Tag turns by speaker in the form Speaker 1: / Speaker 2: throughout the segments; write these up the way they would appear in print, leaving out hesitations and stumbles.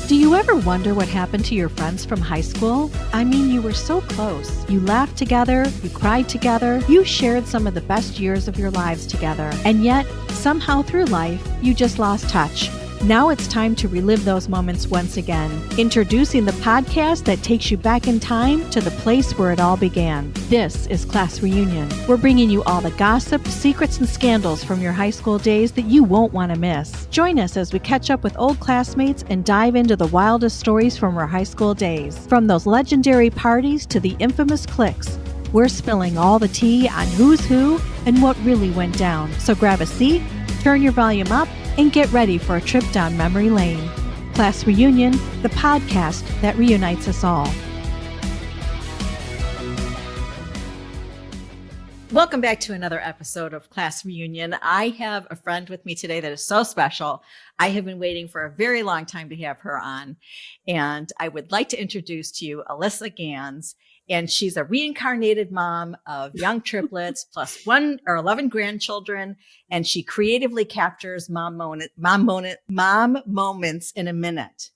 Speaker 1: Do you ever wonder what happened to your friends from high school? I mean, you were so close. You laughed together, you cried together, you shared some of the best years of your lives together. And yet, somehow through life, you just lost touch. Now it's time to relive those moments once again. Introducing the podcast that takes you back in time to the place where it all began. This is Class Reunion. We're bringing you all the gossip, secrets, and scandals from your high school days that you won't want to miss. Join us as we catch up with old classmates and dive into the wildest stories from our high school days. From those legendary parties to the infamous cliques, we're spilling all the tea on who's who and what really went down. So grab a seat, turn your volume up, and get ready for a trip down memory lane. Class Reunion, the podcast that reunites us all. Welcome back to another episode of Class Reunion. I have a friend with me today that is so special. I have been waiting for a very long time to have her on, and I would like to introduce to you Elisa Ganz. And she's a reincarnated mom of young triplets plus 11 grandchildren. And she creatively captures mom moments in a minute.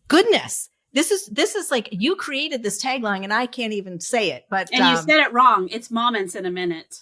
Speaker 1: Goodness. This is like, you created this tagline and I can't even say it, but.
Speaker 2: And you said it wrong. It's moments in a minute.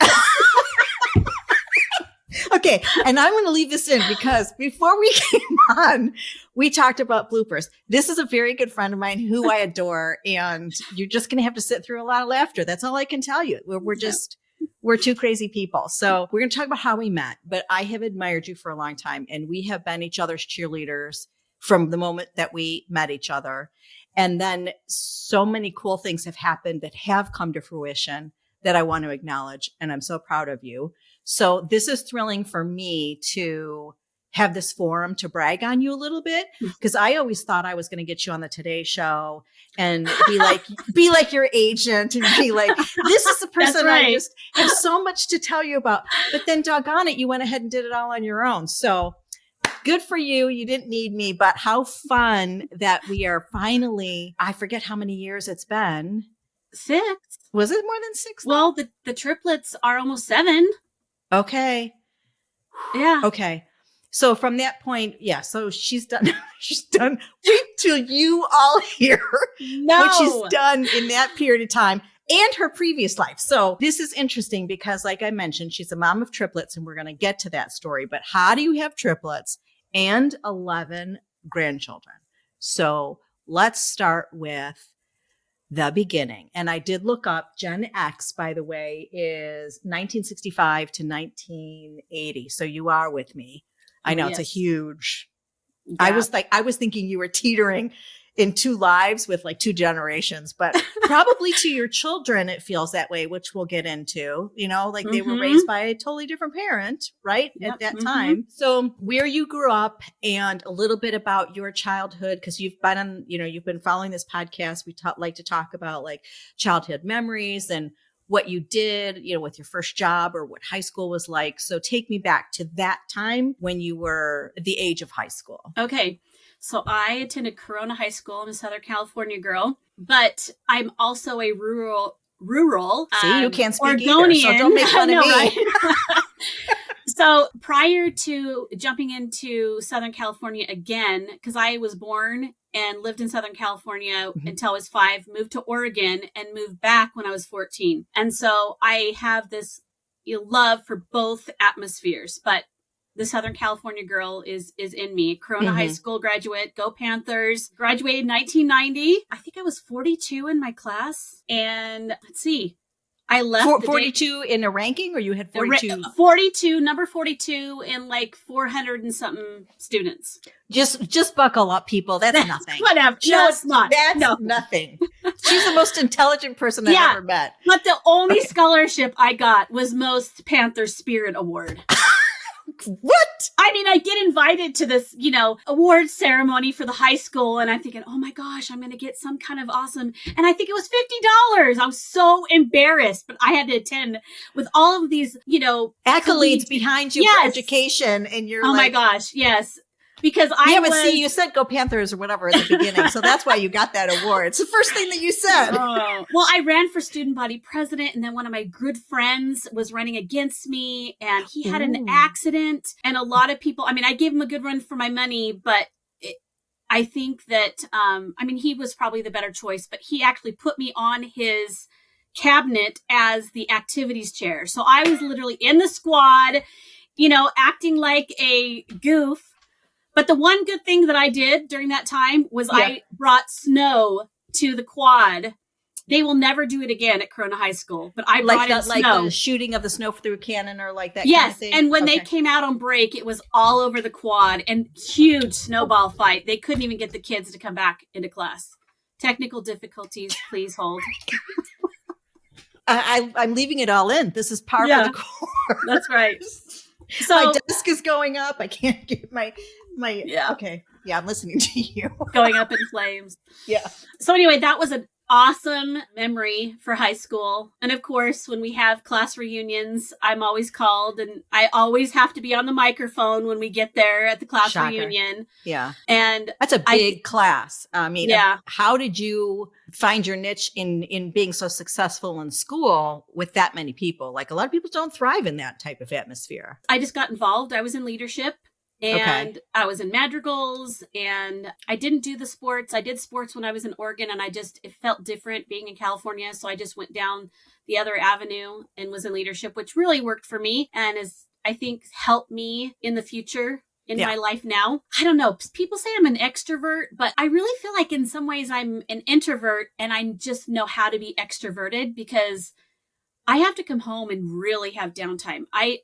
Speaker 1: Okay. And I'm going to leave this in because before we came on, we talked about bloopers. This is a very good friend of mine who I adore, and you're just going to have to sit through a lot of laughter. That's all I can tell you. We're two crazy people. So we're going to talk about how we met, but I have admired you for a long time, and we have been each other's cheerleaders from the moment that we met each other. And then so many cool things have happened that have come to fruition that I want to acknowledge. And I'm so proud of you. So this is thrilling for me to have this forum to brag on you a little bit, because I always thought I was going to get you on the Today Show and be like your agent and be like, this is the person right. I just have so much to tell you about. But then doggone it, you went ahead and did it all on your own. So good for you. You didn't need me, but how fun that we are finally, I forget how many years it's been.
Speaker 2: 6.
Speaker 1: Was it more than 6?
Speaker 2: Well, the triplets are almost 7.
Speaker 1: Okay.
Speaker 2: Yeah.
Speaker 1: Okay. So from that point, yeah. So she's done. She's done. Wait till you all hear what she's done in that period of time and her previous life. So this is interesting because, like I mentioned, she's a mom of triplets, and we're going to get to that story. But how do you have triplets and 11 grandchildren? So let's start with the beginning. And I did look up Gen X, by the way, is 1965 to 1980. So you are with me. I know It's a huge, gap. I was thinking you were teetering in 2 lives with like 2 generations, but probably to your children, it feels that way, which we'll get into, like they were raised by a totally different parent, right? Yep. At that time. So where you grew up and a little bit about your childhood, because you've been following this podcast. We like to talk about like childhood memories and what you did, with your first job or what high school was like. So take me back to that time when you were the age of high school.
Speaker 2: Okay. So I attended Corona High School. I'm a Southern California girl, but I'm also a rural.
Speaker 1: See, you can't speak
Speaker 2: Oregonian.
Speaker 1: Either, so don't make fun of me.
Speaker 2: Right? So prior to jumping into Southern California again, because I was born and lived in Southern California until I was 5, moved to Oregon and moved back when I was 14. And so I have this love for both atmospheres, but the Southern California girl is in me. Corona High School graduate, go Panthers, graduated 1990. I think I was 42 in my class. And let's see, I left
Speaker 1: 42 in a ranking, or you had 42?
Speaker 2: 42, number 42 in like 400 and something students.
Speaker 1: Just buckle up, people. That's nothing.
Speaker 2: Whatever. No, it's not.
Speaker 1: That's nothing. She's the most intelligent person I've ever met.
Speaker 2: But the only scholarship I got was most Panther Spirit Award.
Speaker 1: What?
Speaker 2: I mean, I get invited to this, awards ceremony for the high school, and I'm thinking, oh my gosh, I'm going to get some kind of awesome. And I think it was $50. I was so embarrassed, but I had to attend with all of these,
Speaker 1: accolades behind you for education. And you're
Speaker 2: oh my gosh, yes. Because
Speaker 1: you said go Panthers or whatever at the beginning. So that's why you got that award. It's the first thing that you said.
Speaker 2: Well, I ran for student body president, and then one of my good friends was running against me, and he had an accident, and a lot of people, I gave him a good run for my money, but I think that, he was probably the better choice, but he actually put me on his cabinet as the activities chair. So I was literally in the squad, acting like a goof. But the one good thing that I did during that time was I brought snow to the quad. They will never do it again at Corona High School, but I brought in snow.
Speaker 1: Like the shooting of the snow through a cannon or like that
Speaker 2: yes,
Speaker 1: kind of thing?
Speaker 2: And when they came out on break, it was all over the quad and huge snowball fight. They couldn't even get the kids to come back into class. Technical difficulties, please hold.
Speaker 1: I'm leaving it all in. This is par for the course.
Speaker 2: That's right. So
Speaker 1: my desk is going up. I can't get my okay. Yeah, I'm listening to you.
Speaker 2: Going up in flames.
Speaker 1: Yeah.
Speaker 2: So anyway, that was an awesome memory for high school. And of course, when we have class reunions, I'm always called and I always have to be on the microphone when we get there at the class reunion.
Speaker 1: Yeah.
Speaker 2: And
Speaker 1: that's a big class. I mean,
Speaker 2: yeah.
Speaker 1: How did you find your niche in being so successful in school with that many people? Like a lot of people don't thrive in that type of atmosphere.
Speaker 2: I just got involved. I was in leadership. And I was in madrigals and I didn't do the sports. I did sports when I was in Oregon and it felt different being in California. So I just went down the other avenue and was in leadership, which really worked for me and I think helped me in the future in my life now. I don't know. People say I'm an extrovert, but I really feel like in some ways I'm an introvert and I just know how to be extroverted because I have to come home and really have downtime. I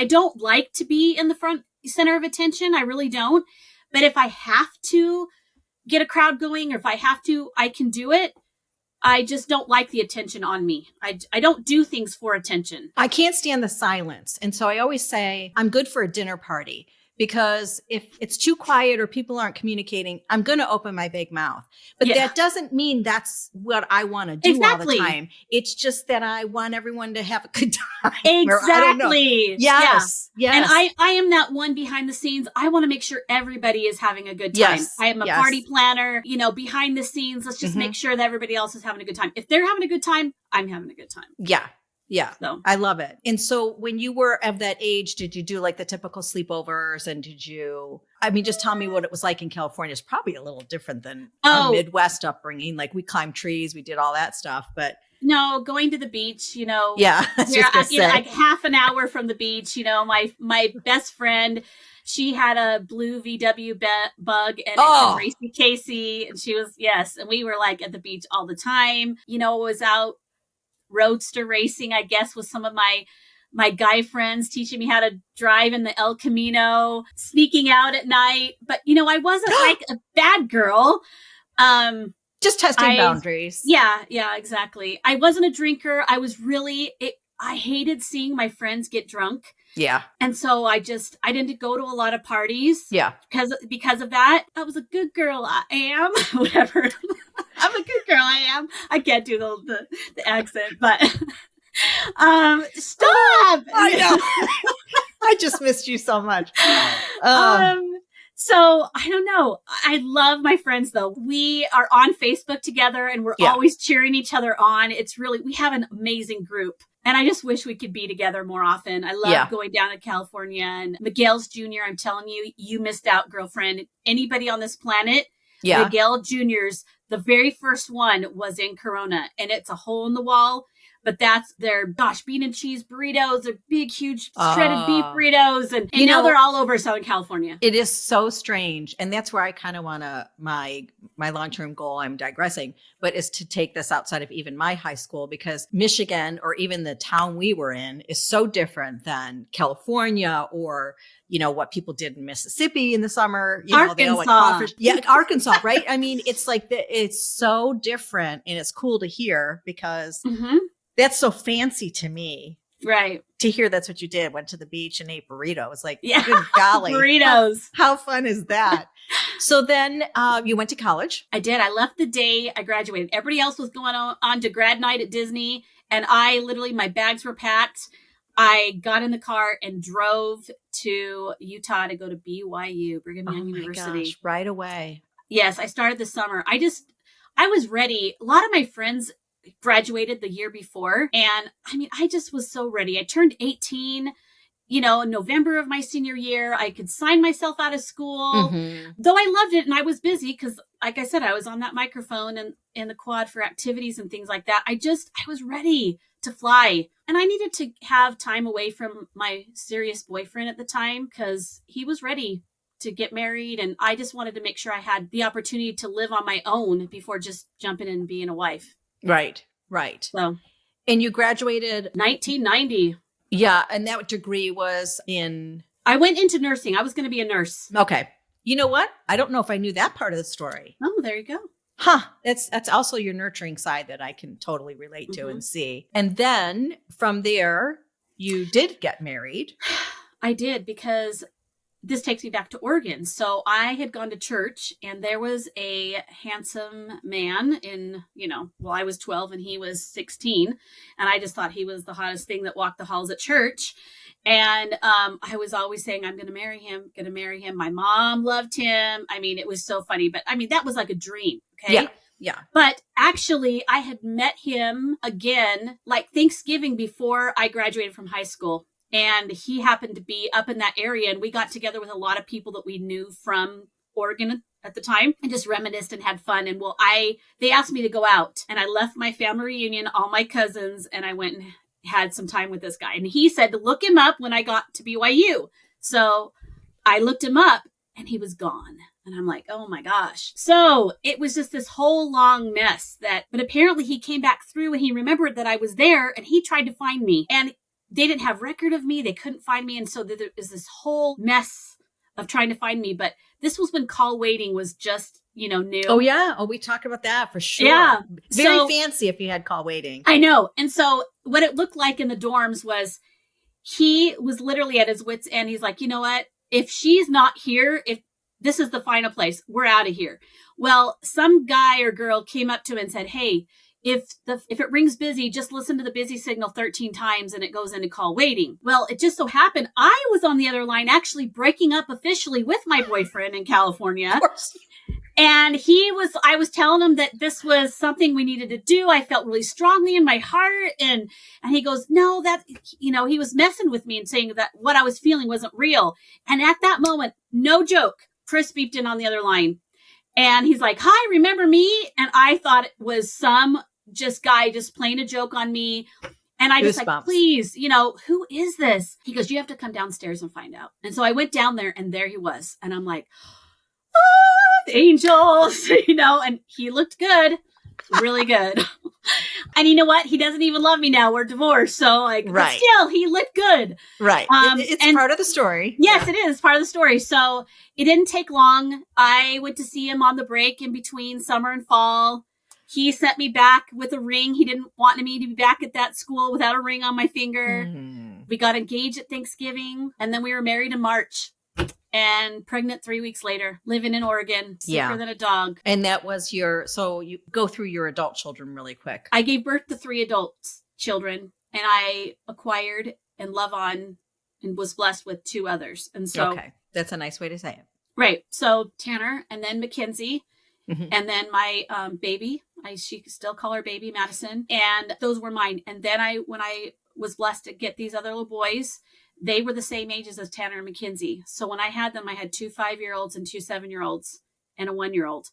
Speaker 2: don't like to be in the front center of attention. I really don't. But if I have to get a crowd going or if I have to, I can do it. I just don't like the attention on me. I don't do things for attention.
Speaker 1: I can't stand the silence. And so I always say I'm good for a dinner party because if it's too quiet or people aren't communicating, I'm going to open my big mouth. But that doesn't mean that's what I want to do all the time. It's just that I want everyone to have a good time.
Speaker 2: Exactly.
Speaker 1: Yes.
Speaker 2: Yeah. And I am that one behind the scenes. I want to make sure everybody is having a good time.
Speaker 1: Yes.
Speaker 2: I am a party planner, behind the scenes. Let's just make sure that everybody else is having a good time. If they're having a good time, I'm having a good time.
Speaker 1: Yeah. Yeah.
Speaker 2: So.
Speaker 1: I love it. And so when you were of that age, did you do like the typical sleepovers and just tell me what it was like in California. It's probably a little different than our Midwest upbringing. Like we climbed trees, we did all that stuff, but
Speaker 2: no, going to the beach,
Speaker 1: Yeah.
Speaker 2: Like half an hour from the beach, my best friend, she had a blue VW bug and it said Racy Casey. And she was, and we were like at the beach all the time, was out roadster racing, I guess, with some of my guy friends teaching me how to drive in the El Camino, sneaking out at night. But, I wasn't like a bad girl.
Speaker 1: Just testing boundaries.
Speaker 2: Yeah, exactly. I wasn't a drinker. I was I hated seeing my friends get drunk.
Speaker 1: Yeah.
Speaker 2: And so I didn't go to a lot of parties.
Speaker 1: Yeah.
Speaker 2: Because of that. I was a good girl. I am. Whatever. I'm a good girl. I am. I can't do the accent, but stop.
Speaker 1: I know. I just missed you so much.
Speaker 2: So I don't know. I love my friends though. We are on Facebook together and we're always cheering each other on. We have an amazing group. And I just wish we could be together more often. I love going down to California and Miguel's Jr. I'm telling you, you missed out, girlfriend. Anybody on this planet, Miguel Jr.'s, the very first one was in Corona and it's a hole in the wall. But that's their, bean and cheese burritos. They're big, huge shredded beef burritos. And now they're all over Southern California.
Speaker 1: It is so strange. And that's where I kind of want to, my long-term goal, I'm digressing, but is to take this outside of even my high school because Michigan or even the town we were in is so different than California or, what people did in Mississippi in the summer.
Speaker 2: Arkansas.
Speaker 1: Arkansas, right? I mean, it's like, it's so different and it's cool to hear because that's so fancy to me.
Speaker 2: Right.
Speaker 1: To hear that's what you did. Went to the beach and ate burritos. Like, good golly.
Speaker 2: Burritos.
Speaker 1: How fun is that? So then you went to college.
Speaker 2: I did. I left the day I graduated. Everybody else was going on to grad night at Disney. And I literally, my bags were packed. I got in the car and drove to Utah to go to BYU, Brigham Young University.
Speaker 1: Gosh, right away.
Speaker 2: Yes, I started this summer. I was ready. A lot of my friends graduated the year before. And I just was so ready. I turned 18 in November of my senior year, I could sign myself out of school,
Speaker 1: Mm-hmm.
Speaker 2: though I loved it and I was busy because, like I said, I was on that microphone and in the quad for activities and things like that. I was ready to fly, and I needed to have time away from my serious boyfriend at the time because he was ready to get married, and I just wanted to make sure I had the opportunity to live on my own before just jumping in and being a wife.
Speaker 1: Right.
Speaker 2: So,
Speaker 1: and you graduated
Speaker 2: 1990.
Speaker 1: Yeah, and that degree was in...
Speaker 2: I went into nursing. I was going to be a nurse.
Speaker 1: Okay. You know what? I don't know if I knew that part of the story.
Speaker 2: Oh, there you go.
Speaker 1: Huh. That's also your nurturing side that I can totally relate to and see. And then from there, you did get married.
Speaker 2: I did, because this takes me back to Oregon. So I had gone to church, and there was a handsome man I was 12 and he was 16. And I just thought he was the hottest thing that walked the halls at church. And I was always saying, I'm going to marry him, My mom loved him. I mean, it was so funny. But I mean, that was like a dream. Okay.
Speaker 1: Yeah.
Speaker 2: But actually, I had met him again, like Thanksgiving before I graduated from high school. And he happened to be up in that area, and we got together with a lot of people that we knew from Oregon at the time and just reminisced and had fun. And they asked me to go out, and I left my family reunion, all my cousins, and I went and had some time with this guy. And he said to look him up when I got to BYU. So I looked him up, and he was gone. And I'm like, oh my gosh. So it was just this whole long mess but apparently he came back through and he remembered that I was there, and he tried to find me, and they didn't have record of me. They couldn't find me. And so there was this whole mess of trying to find me. But this was when call waiting was just, new.
Speaker 1: Oh, yeah. Oh, we talked about that for sure.
Speaker 2: Yeah.
Speaker 1: Very fancy if you had call waiting.
Speaker 2: I know. And so what it looked like in the dorms was he was literally at his wit's end. He's like, you know what? If she's not here, if this is the final place, we're out of here. Well, some guy or girl came up to him and said, hey, if it rings busy, just listen to the busy signal 13 times and it goes into call waiting. Well, it just so happened I was on the other line actually breaking up officially with my boyfriend in California.
Speaker 1: Of course.
Speaker 2: And I was telling him that this was something we needed to do. I felt really strongly in my heart. And he goes, no, he was messing with me and saying that what I was feeling wasn't real. And at that moment, no joke, Chris beeped in on the other line. And he's like, hi, remember me? And I thought it was some guy just playing a joke on me. And I just like, please, who is this? He goes, you have to come downstairs and find out. And so I went down there, and there he was. And I'm like, the angels, and he looked good, really good. And you know what? He doesn't even love me now. We're divorced. So right. But still, he looked good.
Speaker 1: Right. It's part of the story.
Speaker 2: Yes, It is part of the story. So it didn't take long. I went to see him on the break in between summer and fall. He sent me back with a ring. He didn't want me to be back at that school without a ring on my finger. Mm-hmm. We got engaged at Thanksgiving, and then we were married in March. And pregnant 3 weeks later, living in Oregon, sicker than a dog.
Speaker 1: And that was so you go through your adult children really quick.
Speaker 2: I gave birth to 3 adult children, and I acquired and love on and was blessed with 2 others. And so,
Speaker 1: okay, that's a nice way to say it.
Speaker 2: Right. So Tanner, and then Mackenzie, mm-hmm. and then my baby, she could still call her baby Madison. And those were mine. And then when I was blessed to get these other little boys, they were the same ages as Tanner and Mackenzie. So when I had them, I had 2 5-year-olds and 2 7-year-olds and a 1-year-old.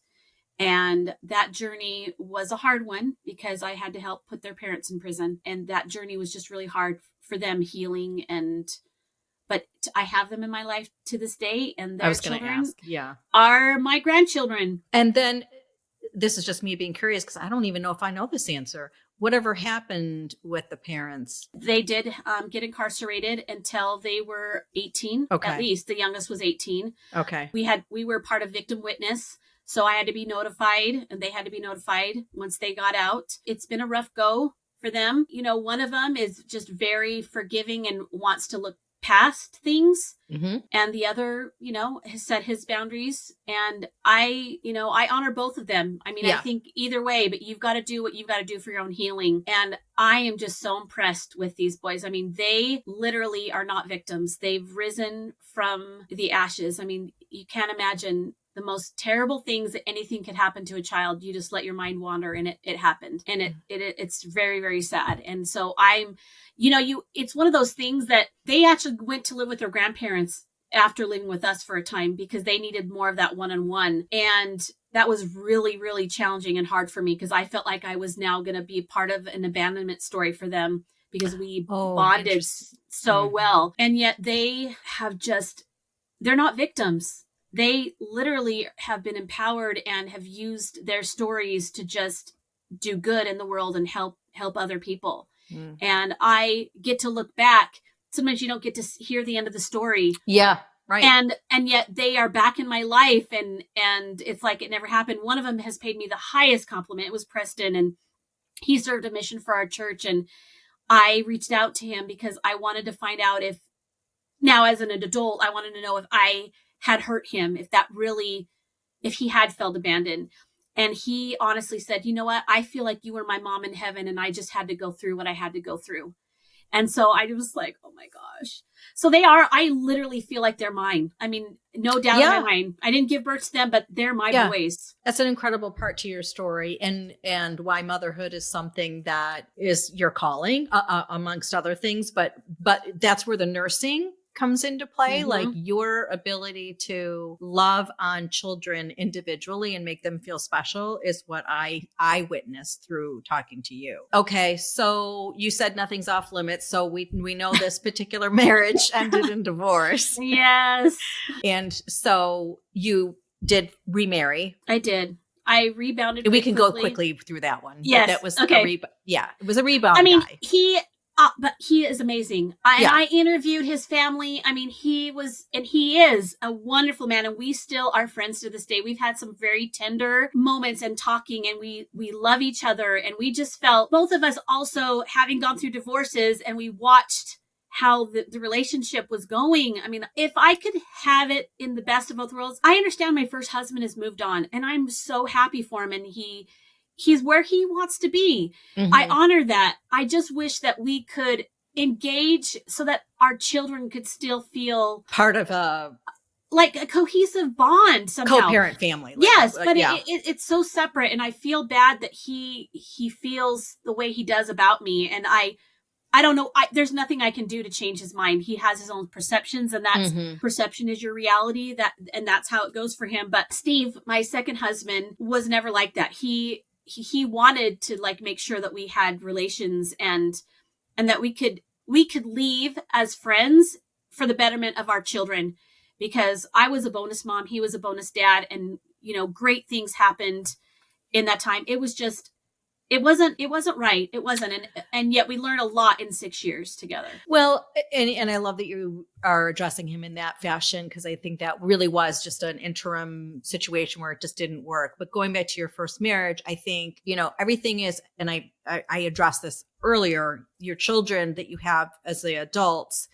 Speaker 2: And that journey was a hard one because I had to help put their parents in prison. And that journey was just really hard for them healing. But I have them in my life to this day. And their children are my grandchildren.
Speaker 1: And then this is just me being curious because I don't even know if I know this answer. Whatever happened with the parents?
Speaker 2: They did get incarcerated until they were 18. Okay. At least the youngest was 18.
Speaker 1: Okay.
Speaker 2: We were part of victim witness. So I had to be notified, and they had to be notified once they got out. It's been a rough go for them. One of them is just very forgiving and wants to look past things. Mm-hmm. And the other, has set his boundaries. And I honor both of them. I mean, I think either way, but you've got to do what you've got to do for your own healing. And I am just so impressed with these boys. I mean, they literally are not victims. They've risen from the ashes. I mean, you can't imagine the most terrible things that anything could happen to a child. You just let your mind wander, and it happened. And it's very, very sad. And so it's one of those things that they actually went to live with their grandparents after living with us for a time because they needed more of that one-on-one. And that was really, really challenging and hard for me because I felt like I was now going to be part of an abandonment story for them because we bonded so well. And yet they have they're not victims. They literally have been empowered and have used their stories to just do good in the world and help other people. And I get to look back. Sometimes you don't get to hear the end of the story.
Speaker 1: Yeah. Right.
Speaker 2: And yet they are back in my life and it's like it never happened. One of them has paid me the highest compliment. It was Preston, and he served a mission for our church. And I reached out to him because I wanted to find out if now as an adult, I wanted to know if I had hurt him, if he had felt abandoned. And he honestly said, you know what? I feel like you were my mom in heaven and I just had to go through what I had to go through. And so I was like, oh my gosh. So I literally feel like they're mine. I mean, no doubt in my mind. I didn't give birth to them, but they're my boys.
Speaker 1: That's an incredible part to your story and why motherhood is something that is your calling amongst other things. But that's where the nursing comes into play, like your ability to love on children individually and make them feel special is what I witnessed through talking to you. Okay, so you said nothing's off limits, so we know this particular marriage ended in divorce.
Speaker 2: Yes.
Speaker 1: And so you did remarry.
Speaker 2: I did. I rebounded.
Speaker 1: We can go quickly through that one.
Speaker 2: Yes.
Speaker 1: That was
Speaker 2: okay.
Speaker 1: It was a rebound.
Speaker 2: I mean,
Speaker 1: guy.
Speaker 2: but he is amazing. I interviewed his family. I mean, he is a wonderful man, and we still are friends to this day. We've had some very tender moments and talking, and we love each other. And we just felt, both of us also having gone through divorces, and we watched how the relationship was going. I mean, if I could have it in the best of both worlds, I understand my first husband has moved on, and I'm so happy for him, and he's where he wants to be. I honor that. I just wish that we could engage so that our children could still feel
Speaker 1: part of a
Speaker 2: cohesive bond somehow.
Speaker 1: Co-parent family.
Speaker 2: Yes, but it's so separate, and I feel bad that he feels the way he does about me, and I don't know. There's nothing I can do to change his mind. He has his own perceptions, and that's perception is your reality. And that's how it goes for him. But Steve, my second husband, was never like that. He wanted to make sure that we had relations and that we could leave as friends for the betterment of our children, because I was a bonus mom. He was a bonus dad. And, great things happened in that time. It was just, it wasn't right. It wasn't. And yet we learned a lot in 6 years together.
Speaker 1: Well, and I love that you are addressing him in that fashion, because I think that really was just an interim situation where it just didn't work. But going back to your first marriage, I think, everything is, and I addressed this earlier, your children that you have as the adults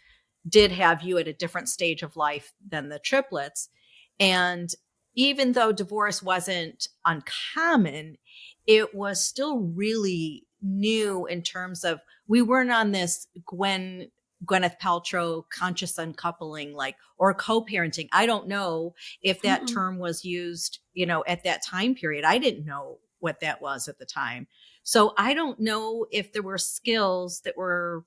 Speaker 1: did have you at a different stage of life than the triplets. And even though divorce wasn't uncommon, it was still really new in terms of, we weren't on this Gwyneth Paltrow conscious uncoupling, or co-parenting. I don't know if that term was used, at that time period. I didn't know what that was at the time. So I don't know if there were skills that were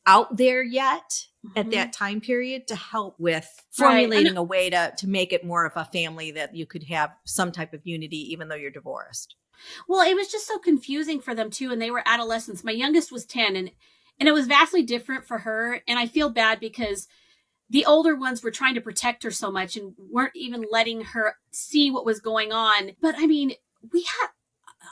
Speaker 1: out there yet at that time period to help with formulating a way to make it more of a family that you could have some type of unity, even though you're divorced.
Speaker 2: Well, it was just so confusing for them too. And they were adolescents. My youngest was 10 and it was vastly different for her. And I feel bad because the older ones were trying to protect her so much and weren't even letting her see what was going on. But I mean,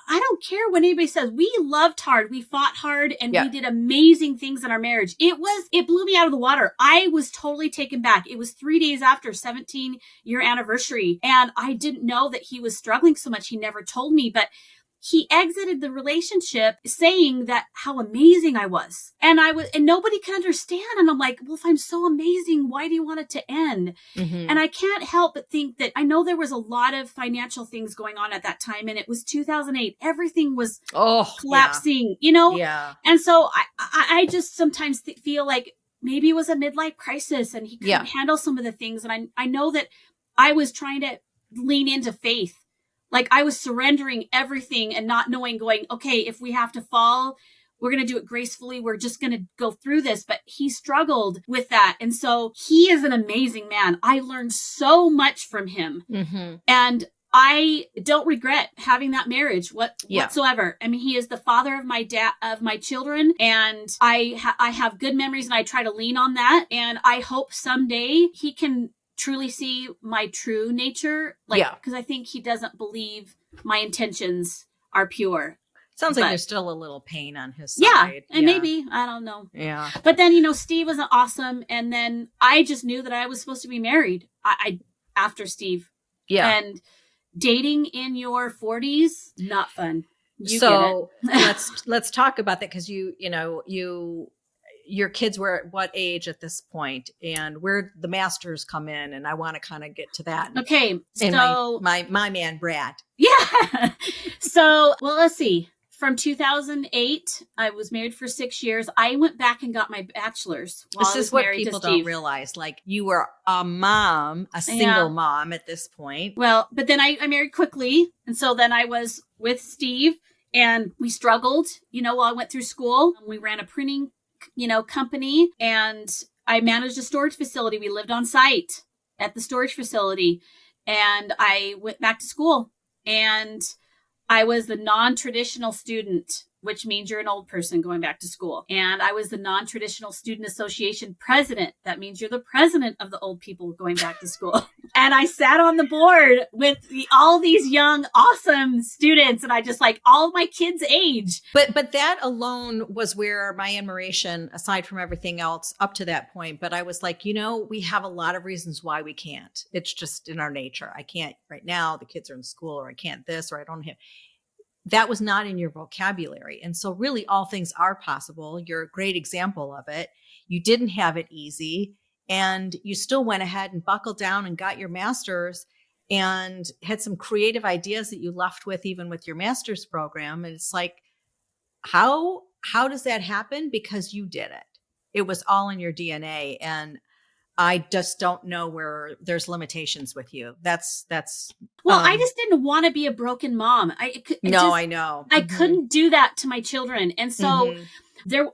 Speaker 2: I don't care what anybody says. We loved hard. We fought hard and we did amazing things in our marriage. It blew me out of the water. I was totally taken back. It was 3 days after 17-year anniversary. And I didn't know that he was struggling so much. He never told me, but he exited the relationship saying that how amazing I was. And nobody can understand. And I'm like, well, if I'm so amazing, why do you want it to end? And I can't help but think that I know there was a lot of financial things going on at that time. And it was 2008. Everything was collapsing,
Speaker 1: Yeah.
Speaker 2: And so I just sometimes feel like maybe it was a midlife crisis and he couldn't handle some of the things. And I know that I was trying to lean into faith. Like I was surrendering everything and not knowing, going, okay, if we have to fall, we're going to do it gracefully. We're just going to go through this. But he struggled with that. And so he is an amazing man. I learned so much from him. Mm-hmm. And I don't regret having that marriage whatsoever. I mean, he is the father of my children, and I have good memories, and I try to lean on that. And I hope someday he can truly see my true nature. Because I think he doesn't believe my intentions are pure.
Speaker 1: Sounds like there's still a little pain on his side.
Speaker 2: And maybe, I don't know.
Speaker 1: Yeah.
Speaker 2: But then, Steve was awesome. And then I just knew that I was supposed to be married after Steve. Yeah. And dating in your 40s, not fun.
Speaker 1: So let's talk about that, because your kids were at what age at this point, and where the masters come in, and I want to kind of get to that.
Speaker 2: Okay.
Speaker 1: And so my man Brad.
Speaker 2: Yeah. So, well, let's see. From 2008, I was married for 6 years. I went back and got my bachelor's.
Speaker 1: This is what people don't realize. Like, you were a mom, a single mom at this point.
Speaker 2: Well, but then I married quickly. And so then I was with Steve, and we struggled, while I went through school. We ran a printing, company, and I managed a storage facility. We lived on site at the storage facility, and I went back to school, and I was the non-traditional student, which means you're an old person going back to school. And I was the non-traditional student association president. That means you're the president of the old people going back to school. And I sat on the board with all these young, awesome students. And I just all my kids' age.
Speaker 1: But that alone was where my admiration, aside from everything else up to that point. But I was like, we have a lot of reasons why we can't. It's just in our nature. I can't right now. The kids are in school, or I can't this, or I don't have. That was not in your vocabulary. And so really all things are possible. You're a great example of it. You didn't have it easy, and you still went ahead and buckled down and got your master's, and had some creative ideas that you left with, even with your master's program. And it's like, how does that happen? Because you did it. It was all in your DNA. And I just don't know where there's limitations with you. That's.
Speaker 2: Well, I just didn't want to be a broken mom. I
Speaker 1: know.
Speaker 2: I couldn't do that to my children. And so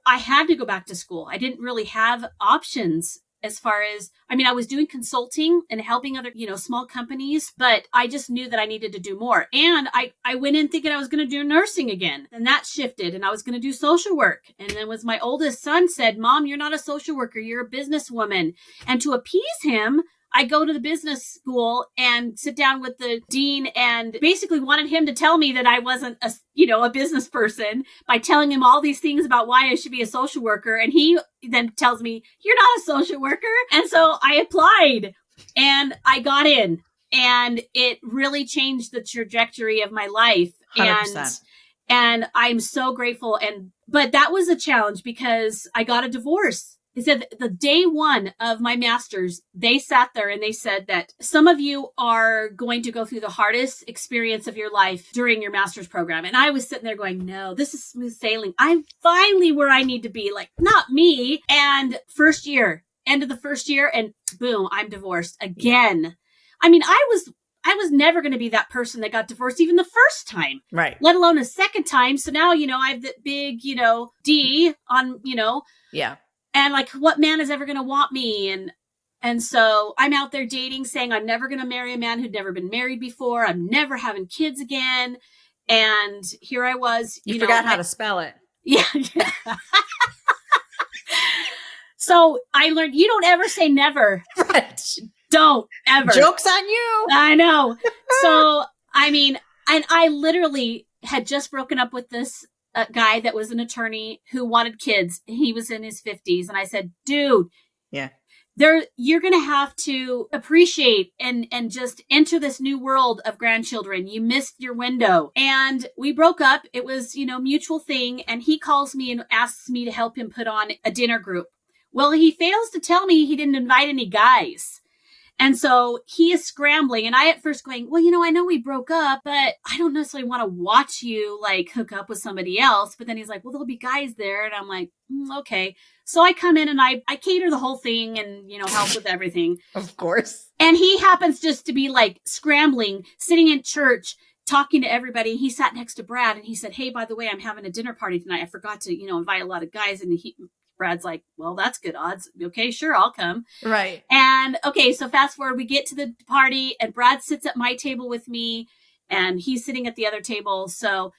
Speaker 2: I had to go back to school. I didn't really have options as far as, I was doing consulting and helping other, small companies, but I just knew that I needed to do more. And I went in thinking I was going to do nursing again. And that shifted, and I was going to do social work. And then was my oldest son said, Mom, you're not a social worker. You're a businesswoman. And to appease him, I go to the business school and sit down with the dean, and basically wanted him to tell me that I wasn't a business person by telling him all these things about why I should be a social worker. And he then tells me, you're not a social worker. And so I applied, and I got in, and it really changed the trajectory of my life.
Speaker 1: 100%.
Speaker 2: And I'm so grateful. But that was a challenge, because I got a divorce. They said the day one of my master's, they sat there and they said that some of you are going to go through the hardest experience of your life during your master's program. And I was sitting there going, no, this is smooth sailing. I'm finally where I need to be. Not me. And end of the first year, and boom, I'm divorced again. I was never going to be that person that got divorced even the first time.
Speaker 1: Right.
Speaker 2: Let alone a second time. So now, I have that big, D on,
Speaker 1: Yeah.
Speaker 2: And what man is ever going to want me? And so I'm out there dating, saying I'm never going to marry a man who'd never been married before. I'm never having kids again. And here I was.
Speaker 1: You forgot how to spell it.
Speaker 2: Yeah. So I learned, you don't ever say never.
Speaker 1: Right.
Speaker 2: Don't ever.
Speaker 1: Joke's on you.
Speaker 2: I know. So, and I literally had just broken up with this guy that was an attorney who wanted kids. He was in his 50s. And I said, dude,
Speaker 1: yeah,
Speaker 2: you're going to have to appreciate and just enter this new world of grandchildren. You missed your window. And we broke up. It was, mutual thing. And he calls me and asks me to help him put on a dinner group. Well, he fails to tell me he didn't invite any guys. And so he is scrambling. And I at first going, well, I know we broke up, but I don't necessarily want to watch you like hook up with somebody else. But then he's like, well, there'll be guys there. And I'm like, okay. So I come in and I cater the whole thing and, help with everything.
Speaker 1: Of course.
Speaker 2: And he happens just to be like scrambling, sitting in church, talking to everybody. He sat next to Brad and he said, hey, by the way, I'm having a dinner party tonight. I forgot to, invite a lot of guys. And Brad's like, well, that's good odds. Okay, sure, I'll come.
Speaker 1: Right.
Speaker 2: And okay, so fast forward, we get to the party and Brad sits at my table with me and he's sitting at the other table. So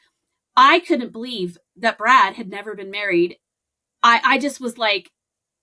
Speaker 2: I couldn't believe that Brad had never been married. I just was like,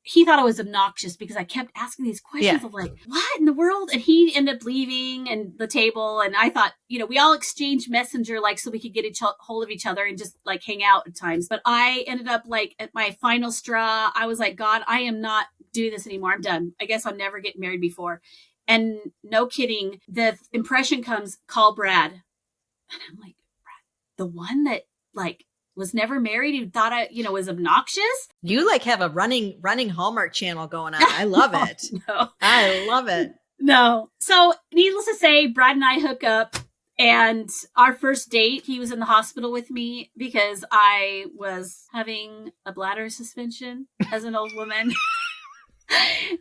Speaker 2: he thought I was obnoxious because I kept asking these questions of like, what in the world? And he ended up leaving and the table. And I thought, we all exchanged messenger, like, so we could get hold of each other and just like hang out at times. But I ended up like at my final straw. I was like, God, I am not doing this anymore. I'm done. I guess I'm never getting married before. And no kidding, the impression comes, call Brad. And I'm like, Brad, the one that like was never married, who thought I, was obnoxious.
Speaker 1: You like have a running Hallmark channel going on. I love it.
Speaker 2: No.
Speaker 1: I love it.
Speaker 2: No. So needless to say, Brad and I hook up, and our first date, he was in the hospital with me because I was having a bladder suspension as an old woman.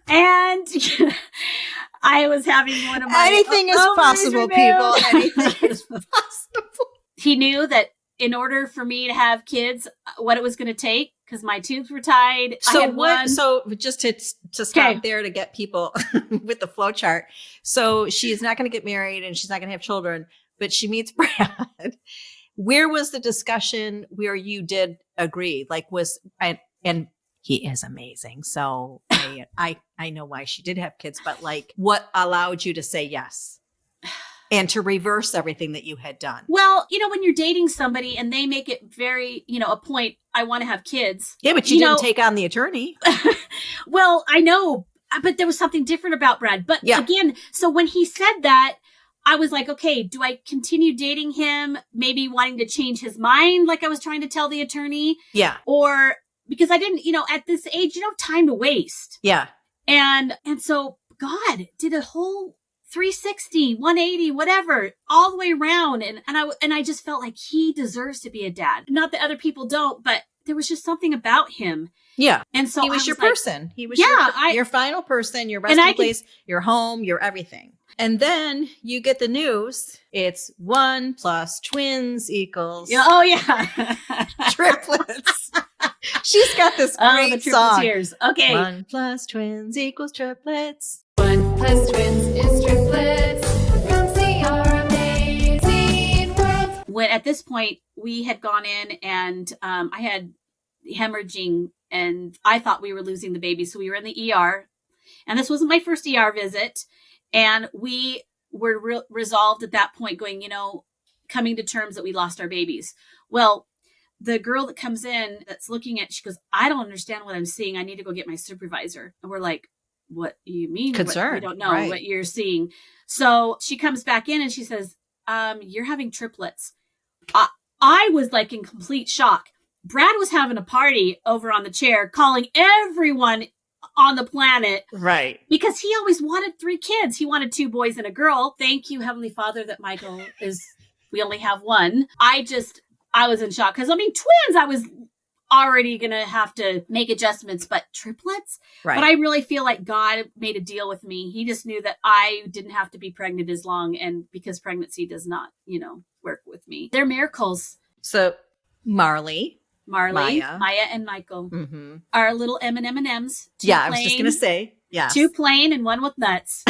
Speaker 2: And I was having one of my
Speaker 1: anything is possible, people. Anything is possible.
Speaker 2: He knew that in order for me to have kids, what it was going to take, because my tubes were tied.
Speaker 1: So just to stop there to get people with the flow chart. So she's not going to get married and she's not going to have children, but she meets Brad. Where was the discussion where you did agree? Like and he is amazing. So I know why she did have kids, but like what allowed you to say yes? And to reverse everything that you had done.
Speaker 2: Well, when you're dating somebody and they make it very, a point, I want to have kids.
Speaker 1: Yeah, but you didn't take on the attorney.
Speaker 2: Well, I know, but there was something different about Brad. But again, so when he said that, I was like, okay, do I continue dating him? Maybe wanting to change his mind, like I was trying to tell the attorney.
Speaker 1: Yeah.
Speaker 2: Or because I didn't, at this age, you don't have time to waste.
Speaker 1: Yeah.
Speaker 2: And so God did a whole 360, 180, whatever, all the way around. And I just felt like he deserves to be a dad. Not that other people don't, but there was just something about him.
Speaker 1: Yeah.
Speaker 2: And so
Speaker 1: he was your person. He was your final person, your resting place, your home, your everything. And then you get the news. It's 1 + twins equals.
Speaker 2: Oh yeah.
Speaker 1: Triplets. She's got this great song.
Speaker 2: Tears. Okay.
Speaker 1: 1 + twins equals triplets.
Speaker 3: 1 + twins is triplets. They are amazing world.
Speaker 2: When at this point we had gone in and I had hemorrhaging and I thought we were losing the baby. So we were in the ER, and this wasn't my first ER visit. And we were resolved at that point going, coming to terms that we lost our babies. Well, the girl that comes in that's looking at, she goes, I don't understand what I'm seeing. I need to go get my supervisor. And we're like, what do you mean?
Speaker 1: Concerned.
Speaker 2: We don't know what you're seeing. So she comes back in and she says, you're having triplets. I was like in complete shock. Brad was having a party over on the chair, calling everyone on the planet.
Speaker 1: Right.
Speaker 2: Because he always wanted 3 kids. He wanted 2 boys and a girl. Thank you, Heavenly Father, that Michael we only have 1. I was in shock. Because, twins, I was already going to have to make adjustments, but triplets?
Speaker 1: Right.
Speaker 2: But I really feel like God made a deal with me. He just knew that I didn't have to be pregnant as long. And because pregnancy does not, work with me. They're miracles.
Speaker 1: So Marley,
Speaker 2: Maya, and Michael are little M&Ms.
Speaker 1: I was just going to say,
Speaker 2: 2 plain and 1 with nuts.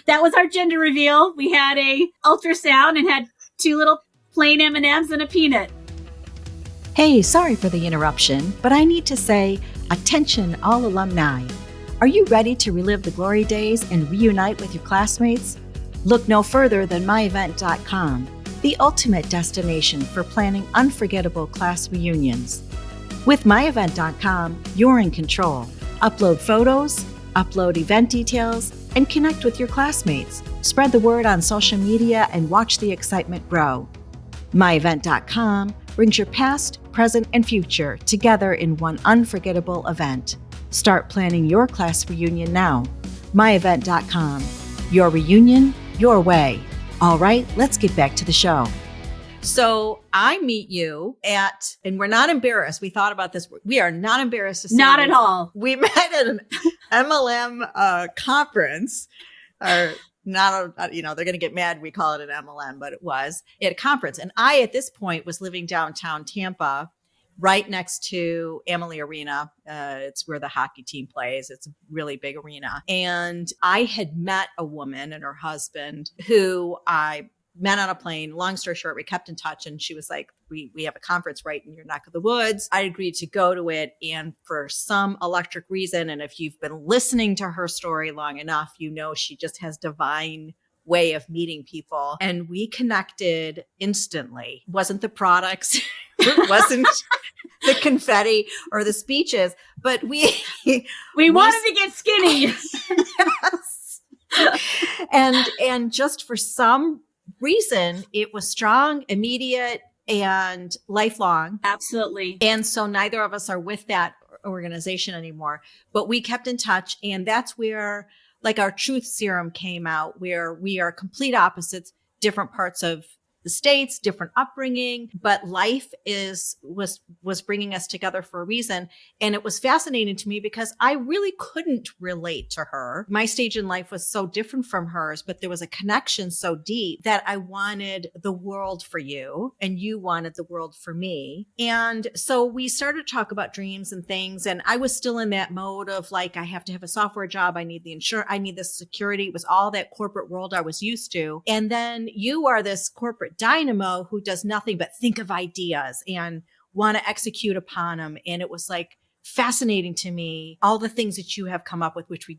Speaker 2: That was our gender reveal. We had a ultrasound and had 2 little plain M&Ms and a peanut.
Speaker 4: Hey, sorry for the interruption, but I need to say, attention all alumni. Are you ready to relive the glory days and reunite with your classmates? Look no further than myevent.com, the ultimate destination for planning unforgettable class reunions. With myevent.com, you're in control. Upload photos, upload event details, and connect with your classmates. Spread the word on social media and watch the excitement grow. myevent.com brings your past, present, and future together in one unforgettable event. Start planning your class reunion now. myevent.com. Your reunion, your way. All right, let's get back to the show.
Speaker 1: So I meet you at, and we're not embarrassed. We thought about this. We are not embarrassed to say
Speaker 2: Not at all.
Speaker 1: We met at an MLM conference, or not, they're going to get mad. We call it an MLM, but it was at a conference. And I, at this point, was living downtown Tampa, right next to Amalie Arena. It's where the hockey team plays. It's a really big arena. And I had met a woman and her husband who I met on a plane. Long story short, we kept in touch, and she was like, we have a conference right in your neck of the woods. I agreed to go to it. And for some electric reason, and if you've been listening to her story long enough, you know, she just has divine way of meeting people. And we connected instantly. It wasn't the products. It wasn't the confetti or the speeches, but we
Speaker 2: wanted to get skinny.
Speaker 1: Yes. And just for some reason, it was strong, immediate, and lifelong.
Speaker 2: Absolutely.
Speaker 1: And so neither of us are with that organization anymore, but we kept in touch. And that's where like our truth serum came out, where we are complete opposites, different parts of the States, different upbringing, but life was bringing us together for a reason. And it was fascinating to me because I really couldn't relate to her. My stage in life was so different from hers, but there was a connection so deep that I wanted the world for you and you wanted the world for me. And so we started to talk about dreams and things. And I was still in that mode of like, I have to have a software job. I need the insurance. I need the security. It was all that corporate world I was used to. And then you are this corporate dynamo who does nothing but think of ideas and want to execute upon them. And it was like fascinating to me, all the things that you have come up with, which we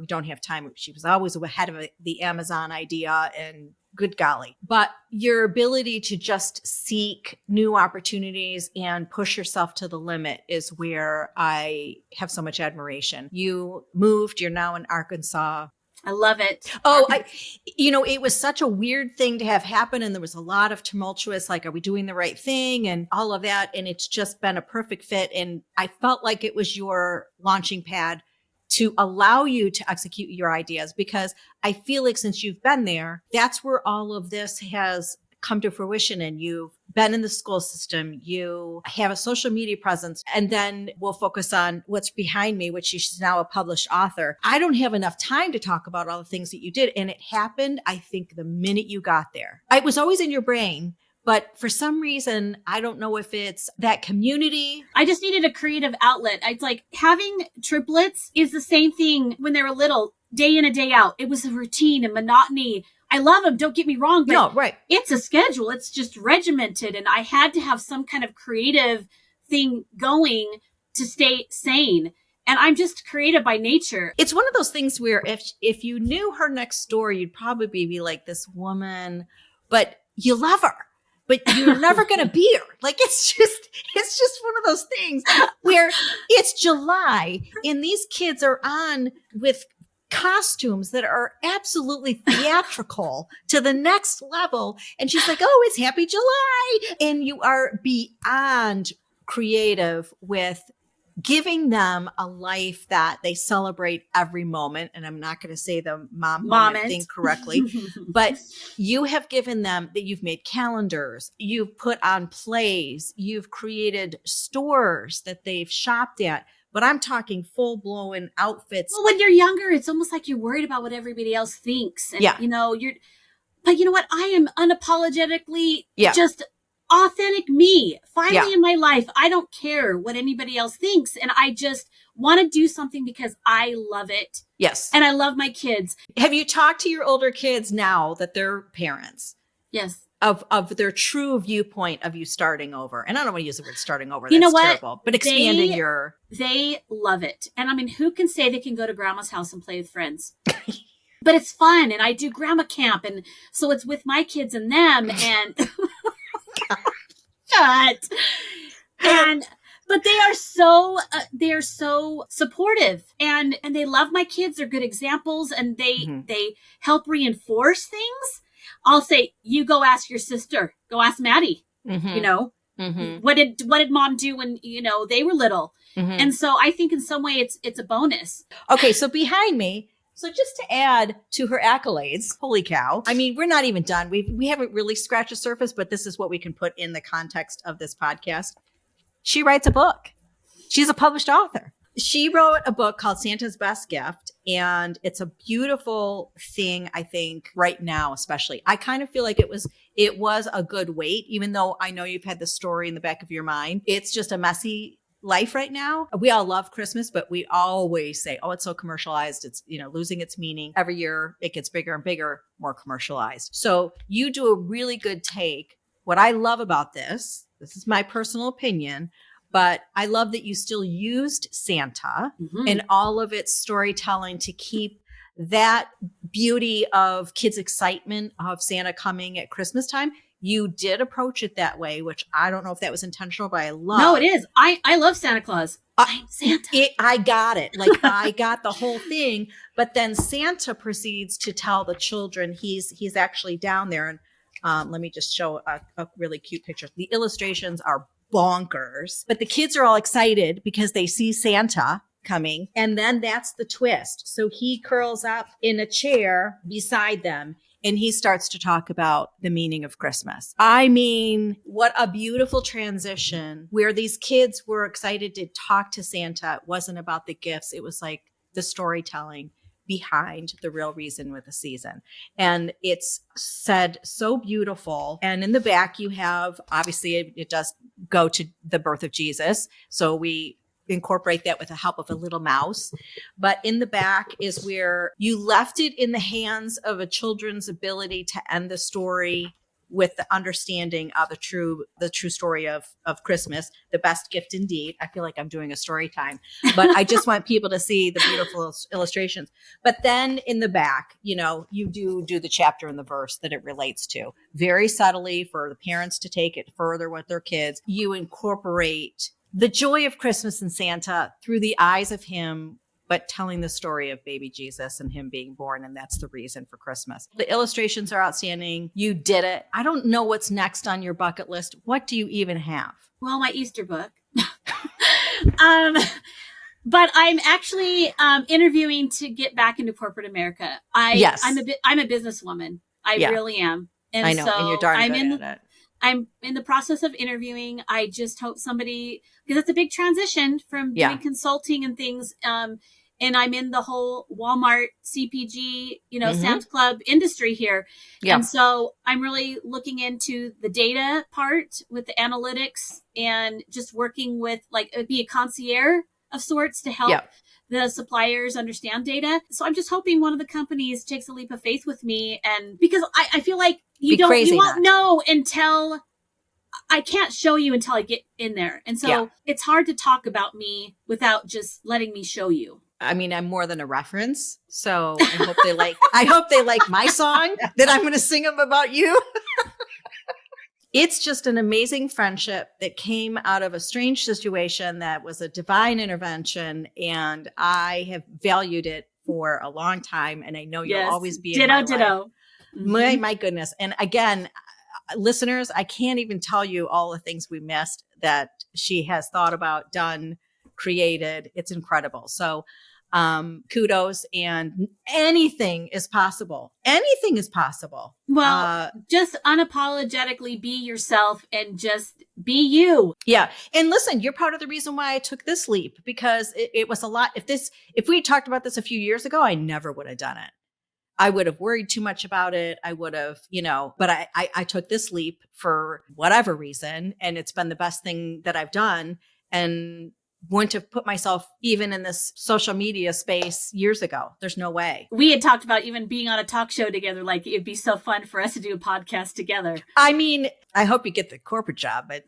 Speaker 1: don't have time. She was always ahead of the Amazon idea, and good golly. But your ability to just seek new opportunities and push yourself to the limit is where I have so much admiration. You moved, you're now in Arkansas.
Speaker 2: I love it.
Speaker 1: Oh, it was such a weird thing to have happen. And there was a lot of tumultuous, like, are we doing the right thing? And all of that. And it's just been a perfect fit. And I felt like it was your launching pad to allow you to execute your ideas, because I feel like since you've been there, that's where all of this has come to fruition. And you've been in the school system, you have a social media presence, and then we'll focus on what's behind me, which she's now a published author. I don't have enough time to talk about all the things that you did. And it happened, I think, the minute you got there. It was always in your brain, but for some reason, I don't know if it's that community.
Speaker 2: I just needed a creative outlet. It's like having triplets is the same thing when they were little, day in and day out. It was a routine and monotony. I love them, don't get me wrong, but
Speaker 1: no, right.
Speaker 2: It's a schedule. It's just regimented. And I had to have some kind of creative thing going to stay sane. And I'm just creative by nature.
Speaker 1: It's one of those things where if you knew her next door, you'd probably be like, this woman, but you love her, but you're never going to be her. Like, it's just one of those things where it's July and these kids are on with costumes that are absolutely theatrical to the next level. And she's like, oh, it's Happy July. And you are beyond creative with giving them a life that they celebrate every moment. And I'm not going to say the moment thing correctly, but you have given them that. You've made calendars, you've put on plays, you've created stores that they've shopped at. But I'm talking full-blown outfits.
Speaker 2: Well, when you're younger, it's almost like you're worried about what everybody else thinks. And,
Speaker 1: yeah.
Speaker 2: But you know what? I am unapologetically just authentic me. Finally in my life, I don't care what anybody else thinks. And I just want to do something because I love it.
Speaker 1: Yes.
Speaker 2: And I love my kids.
Speaker 1: Have you talked to your older kids now that they're parents?
Speaker 2: Yes.
Speaker 1: Of their true viewpoint of you starting over. And I don't want to use the word starting over.
Speaker 2: You know
Speaker 1: That's
Speaker 2: what?
Speaker 1: terrible. But expanding
Speaker 2: They love it. And I mean, who can say they can go to grandma's house and play with friends? But it's fun. And I do grandma camp. And so it's with my kids and them. And but they are so supportive and they love my kids. They're good examples and they help reinforce things. I'll say, you go ask your sister, go ask Maddie, what did mom do when, they were little? And so I think in some way it's a bonus.
Speaker 1: Okay. So behind me, So just to add to her accolades, holy cow. I mean, we're not even done. We haven't really scratched the surface, but this is what we can put in the context of this podcast. She writes a book. She's a published author. She wrote a book called Santa's Best Gift, and it's a beautiful thing, I think, right now, especially. I kind of feel like it was a good wait, even though I know you've had the story in the back of your mind. It's just a messy life right now. We all love Christmas, but we always say, oh, it's so commercialized. It's, losing its meaning. Every year it gets bigger and bigger, more commercialized. So you do a really good take. What I love about this is my personal opinion, but I love that you still used Santa and all of its storytelling to keep that beauty of kids' excitement of Santa coming at Christmas time. You did approach it that way, which I don't know if that was intentional, but I love.
Speaker 2: No, it is. I love Santa Claus. I'm Santa.
Speaker 1: I got it. Like I got the whole thing. But then Santa proceeds to tell the children he's actually down there. And let me just show a really cute picture. The illustrations are bonkers, but the kids are all excited because they see Santa coming. And then that's the twist. So he curls up in a chair beside them and he starts to talk about the meaning of Christmas. I mean, what a beautiful transition where these kids were excited to talk to Santa. It wasn't about the gifts. It was like the storytelling behind the real reason with the season. And it's said so beautiful. And in the back, you have, obviously, it does go to the birth of Jesus. So we incorporate that with the help of a little mouse. But in the back is where you left it in the hands of a children's ability to end the story with the understanding of the true story of Christmas, the best gift indeed. I feel like I'm doing a story time, but I just want people to see the beautiful illustrations. But then in the back, you do the chapter and the verse that it relates to very subtly for the parents to take it further with their kids. You incorporate the joy of Christmas and Santa through the eyes of him, but telling the story of baby Jesus and him being born. And that's the reason for Christmas. The illustrations are outstanding. You did it. I don't know what's next on your bucket list. What do you even have?
Speaker 2: Well, my Easter book. But I'm actually interviewing to get back into corporate America.
Speaker 1: Yes.
Speaker 2: I'm a businesswoman. I really am. And
Speaker 1: I know. And you're darn good at it.
Speaker 2: I'm in the process of interviewing. I just hope somebody, because it's a big transition from doing consulting and things. And I'm in the whole Walmart, CPG, Sam's Club industry here. Yeah. And so I'm really looking into the data part with the analytics and just working with be a concierge of sorts to help the suppliers understand data. So I'm just hoping one of the companies takes a leap of faith with me. And because I feel like you won't know until I can't show you until I get in there. And so it's hard to talk about me without just letting me show you.
Speaker 1: I mean, I'm more than a reference. So I hope they like my song that I'm going to sing them about you. It's just an amazing friendship that came out of a strange situation that was a divine intervention. And I have valued it for a long time. And I know you'll always be in my life.
Speaker 2: Mm-hmm.
Speaker 1: My goodness. And again, listeners, I can't even tell you all the things we missed that she has thought about, done, created. It's incredible. So kudos, and anything is possible. Anything is possible.
Speaker 2: Well, just unapologetically be yourself and just be you.
Speaker 1: Yeah. And listen, you're part of the reason why I took this leap, because it was a lot. If we talked about this a few years ago, I never would have done it. I would have worried too much about it. I would have, but I took this leap for whatever reason. And it's been the best thing that I've done. And wouldn't have put myself even in this social media space years ago. There's no way.
Speaker 2: We had talked about even being on a talk show together. Like, it'd be so fun for us to do a podcast together.
Speaker 1: I mean, I hope you get the corporate job, but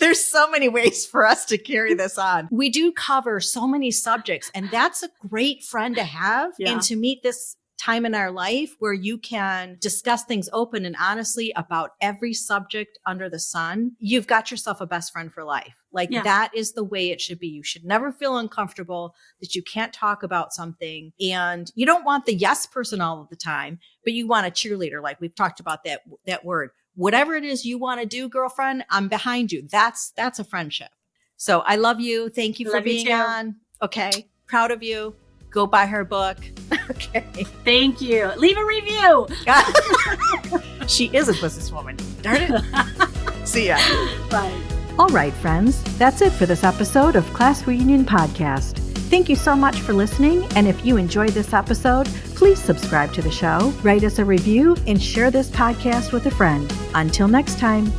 Speaker 1: there's so many ways for us to carry this on. We do cover so many subjects, and that's a great friend to have and to meet this time in our life where you can discuss things open and honestly about every subject under the sun. You've got yourself a best friend for life. That is the way it should be. You should never feel uncomfortable that you can't talk about something. And you don't want the yes person all of the time, but you want a cheerleader. Like we've talked about that word. Whatever it is you want to do, girlfriend, I'm behind you. That's a friendship. So I love you. Thank you for being on. Okay. Proud of you. Go buy her book. Okay.
Speaker 2: Thank you. Leave a review.
Speaker 1: She is a businesswoman. Darn it. See ya.
Speaker 2: Bye.
Speaker 4: All right, friends, that's it for this episode of Class Reunion Podcast. Thank you so much for listening, and if you enjoyed this episode, please subscribe to the show, write us a review, and share this podcast with a friend. Until next time.